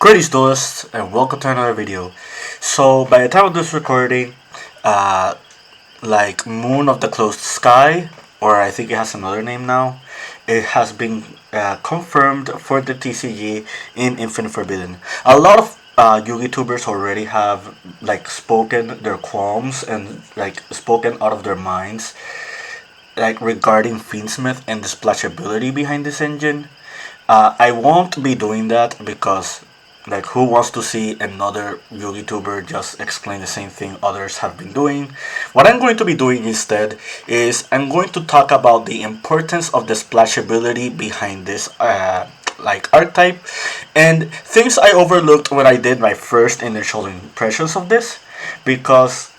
Greetings duelists and welcome to another video. So by the time of this recording, uh, Moon of the Closed Sky, or I think it has another name now, it has been confirmed for the TCG in Infinite Forbidden. A lot of YouTubers already have spoken their qualms and spoken out of their minds regarding Fiendsmith and the splashability behind this engine. I won't be doing that because who wants to see another YouTuber just explain the same thing others have been doing? What I'm going to be doing instead is I'm going to talk about the importance of the splashability behind this archetype and things I overlooked when I did my first initial impressions of this, because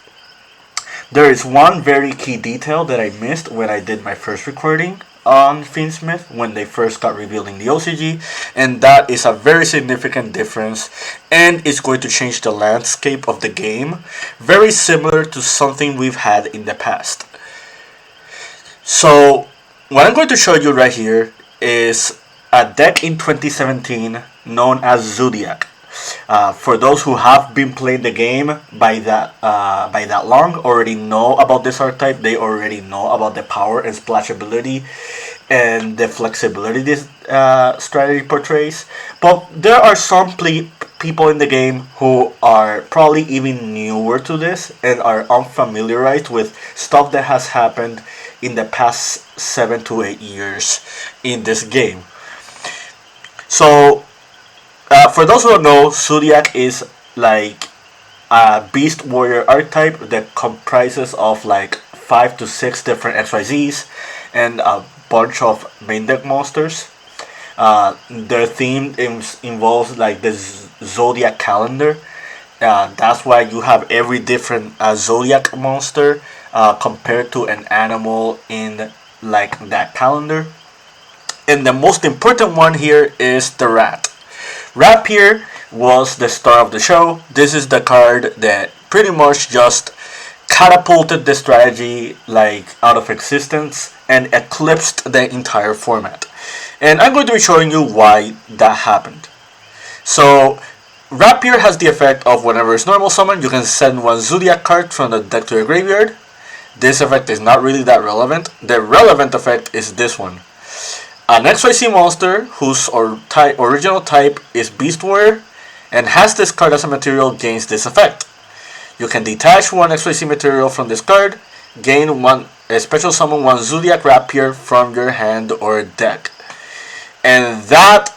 there is one very key detail that I missed when I did my first recording on Fiendsmith when they first got revealed in the OCG, and that is a very significant difference, and it's going to change the landscape of the game, very similar to something we've had in the past. So what I'm going to show you right here is a deck in 2017 known as Zoodiac. For those who have been playing the game by that long, already know about this archetype. They already know about the power and splashability and the flexibility this strategy portrays. But there are some people in the game who are probably even newer to this and are unfamiliarized with stuff that has happened in the past 7 to 8 years in this game. So for those who don't know, Zoodiac is like a beast warrior archetype that comprises of 5 to 6 different XYZs and a bunch of main deck monsters. Their theme involves the Zodiac calendar. That's why you have every different Zodiac monster compared to an animal in that calendar. And the most important one here is the rat. Rapier was the star of the show. This is the card that pretty much just catapulted the strategy out of existence and eclipsed the entire format. And I'm going to be showing you why that happened. So Rapier has the effect of whenever it's normal summon, you can send one Zoodiac card from the deck to your graveyard. This effect is not really that relevant. The relevant effect is this one. An XYZ monster whose original type is Beast Warrior and has this card as a material gains this effect. You can detach one XYZ material from this card, gain special summon one Zoodiac Rapier from your hand or deck. And that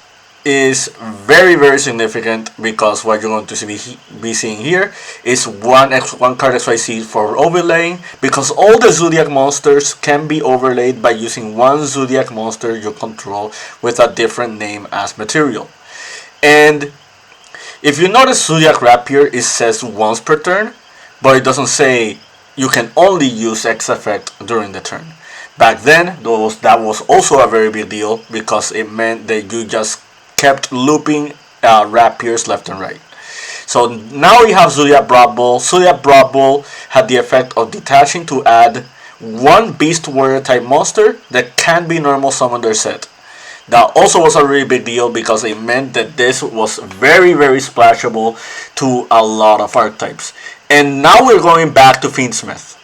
is very, very significant because what you're going to be seeing here is one card XYZ for overlaying, because all the Zoodiac monsters can be overlaid by using one Zoodiac monster you control with a different name as material. And if you notice, Zoodiac Rapier, it says once per turn, but it doesn't say you can only use X effect during the turn. Back then, that was also a very big deal because it meant that you just kept looping Rapiers left and right. So now we have Zoodiac Broad Bull. Zoodiac Broad Bull had the effect of detaching to add one Beast Warrior type monster that can be normal summoned or set. That also was a really big deal because it meant that this was very, very splashable to a lot of archetypes. And now we're going back to Fiendsmith.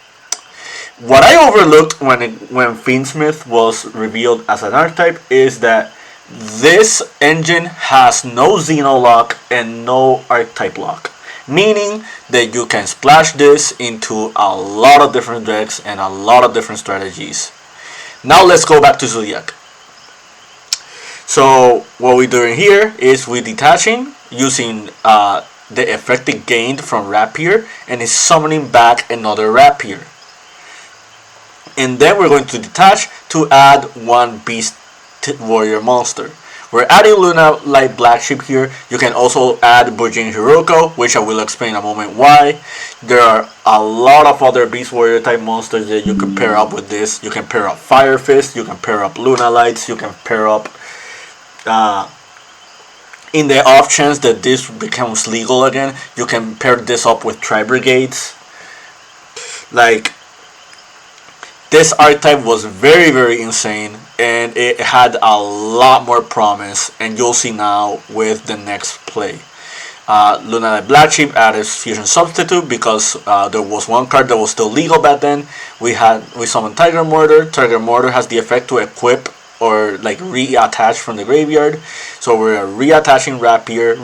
What I overlooked when Fiendsmith was revealed as an archetype is that this engine has no Xeno lock and no archetype lock, meaning that you can splash this into a lot of different decks and a lot of different strategies. Now let's go back to Zoodiac. So what we're doing here is we're detaching using the effect it gained from Rapier and is summoning back another Rapier. And then we're going to detach to add one Beast Warrior monster. We're adding Luna Light Black Sheep here. You can also add Burgeoning Hiroko, which I will explain in a moment why. There are a lot of other Beast Warrior type monsters that you can pair up with this. You can pair up Fire Fist, you can pair up Luna Lights, you can pair up in the off chance that this becomes legal again, you can pair this up with Tri-Brigades. This archetype was very, very insane, and it had a lot more promise, and you'll see now with the next play. Lunala Black Sheep added Fusion Substitute because there was one card that was still legal back then. We summoned Tiger Mortar. Tiger Mortar has the effect to equip or like reattach from the graveyard. So we're reattaching Rapier.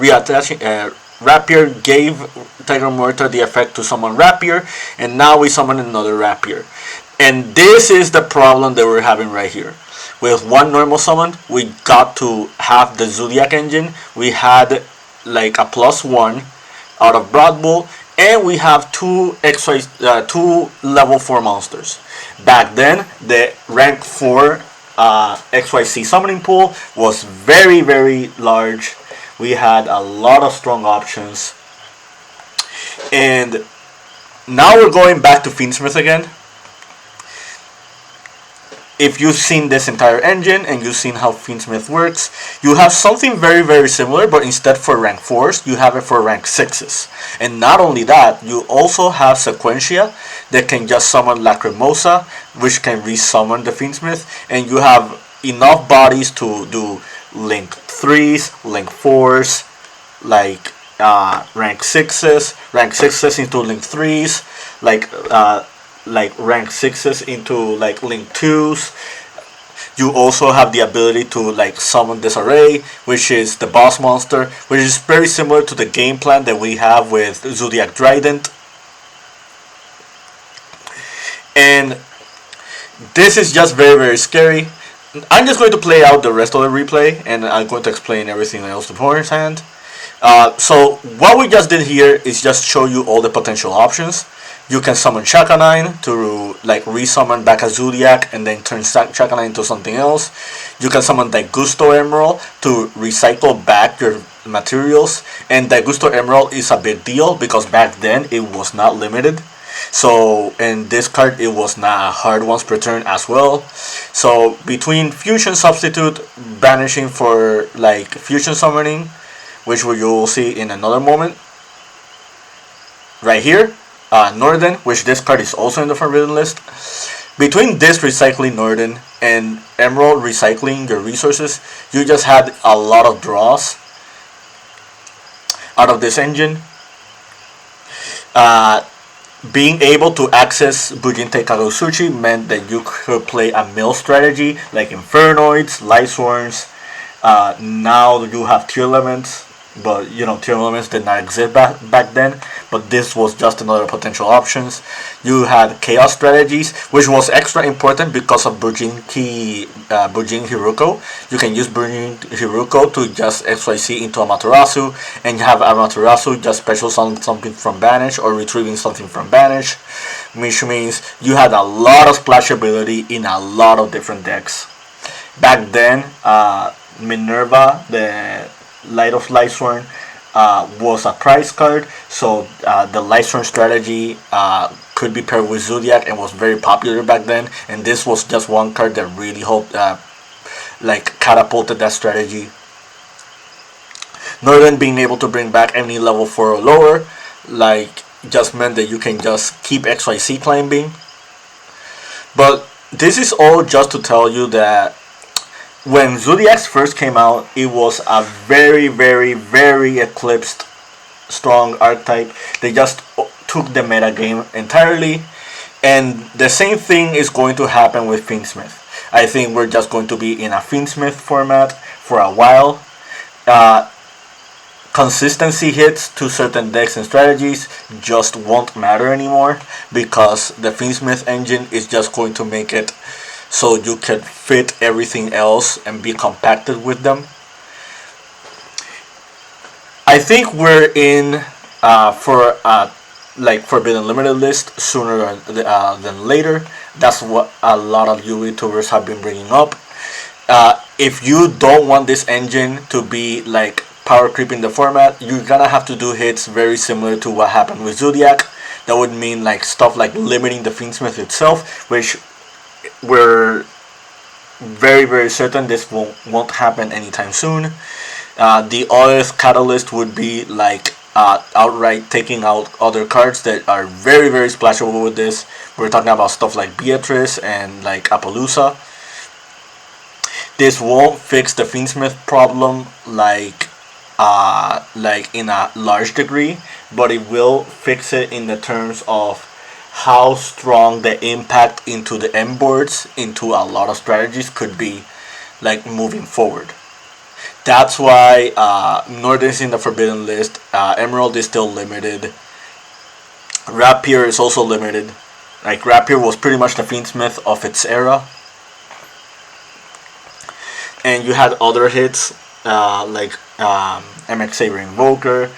Rapier gave Tiger Mortar the effect to summon Rapier, and now we summon another Rapier. And this is the problem that we're having right here. With one normal summon, we got to have the Zoodiac engine. We had like a +1 out of Blood Bowl, and we have two level 4 monsters. Back then, the rank 4 XYZ summoning pool was very, very large. We had a lot of strong options. And now we're going back to Fiendsmith again. If you've seen this entire engine and you've seen how Fiendsmith works, you have something very, very similar, but instead for rank 4s, you have it for rank 6s. And not only that, you also have Sequentia that can just summon Lacrimosa, which can resummon the Fiendsmith, and you have enough bodies to do link 3s, link 4s, like rank 6s into link 3s, like rank 6s into like link 2s. You also have the ability to like summon Disarray, which is the boss monster, which is very similar to the game plan that we have with Zoodiac Trident. And this is just very, very scary. I'm just going to play out the rest of the replay, and I'm going to explain everything else beforehand. So what we just did here is just show you all the potential options. You can summon Chakanine to like resummon back a Zoodiac and then turn Chakanine into something else. You can summon Daigusto Emerald to recycle back your materials, and Daigusto Emerald is a big deal because back then it was not limited. So in this card it was not a hard once per turn as well. So between Fusion Substitute, banishing for like Fusion Summoning, which you will see in another moment, right here, Norden, which this card is also in the Forbidden List. Between this recycling Norden and Emerald recycling your resources, you just had a lot of draws out of this engine. Being able to access Bujinte Kagosuchi meant that you could play a mill strategy like Infernoids, Lightsworns. Now you have Tier Elements, but you know, Tier Elements did not exist back then, but this was just another potential options. You had Chaos strategies, which was extra important because of Bujin Hiruko. You can use Bujin Hiruko to just XYZ into Amaterasu, and you have Amaterasu just special something from Banish or retrieving something from Banish, which means you had a lot of splashability in a lot of different decks. Back then, Minerva, the Light of Lightsworn, was a prize card, so the Lightsworn strategy could be paired with Zoodiac and was very popular back then, and this was just one card that really helped like catapulted that strategy. Northern being able to bring back any level 4 or lower like just meant that you can just keep XYZ climbing. But this is all just to tell you that when Zoodiacs first came out, it was a very, very, very eclipsed strong archetype. They just took the meta game entirely, and the same thing is going to happen with Fiendsmith. I think we're just going to be in a Fiendsmith format for a while. Consistency hits to certain decks and strategies just won't matter anymore because the Fiendsmith engine is just going to make it so you can fit everything else and be compacted with them. I think we're in for like Forbidden Limited list sooner than later. That's what a lot of YouTubers have been bringing up. If you don't want this engine to be like power creeping the format, you're gonna have to do hits very similar to what happened with Zoodiac. That would mean like stuff like limiting the Fiendsmith itself, which we're very, very certain this won't happen anytime soon. The other catalyst would be like outright taking out other cards that are very, very splashable with this. We're talking about stuff like Beatrice and like Appaloosa. This won't fix the Fiendsmith problem like like in a large degree, but it will fix it in the terms of how strong the impact into the end boards, into a lot of strategies could be, like moving forward. That's why Northern is in the forbidden list. Emerald is still limited. Rapier is also limited. Like Rapier was pretty much the Fiendsmith of its era. And you had other hits like MX Saber Invoker,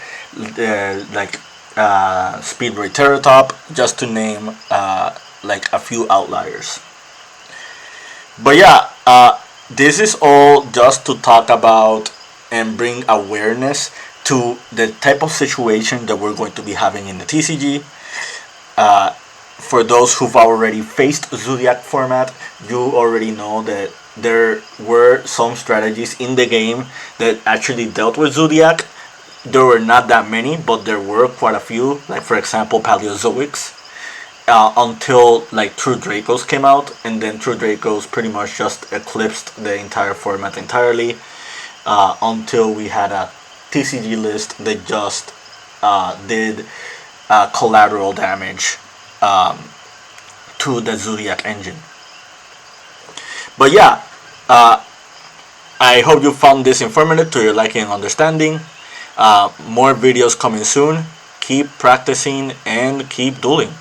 like Speedray Teratop, just to name like a few outliers. But yeah, this is all just to talk about and bring awareness to the type of situation that we're going to be having in the TCG. For those who've already faced Zoodiac format, you already know that there were some strategies in the game that actually dealt with Zoodiac. There were not that many, but there were quite a few, like for example Paleozoics, until like True Dracos came out, and then True Dracos pretty much just eclipsed the entire format entirely, until we had a TCG list that just did collateral damage to the Zoodiac engine. But yeah, I hope you found this informative to your liking and understanding. More videos coming soon. Keep practicing and keep dueling.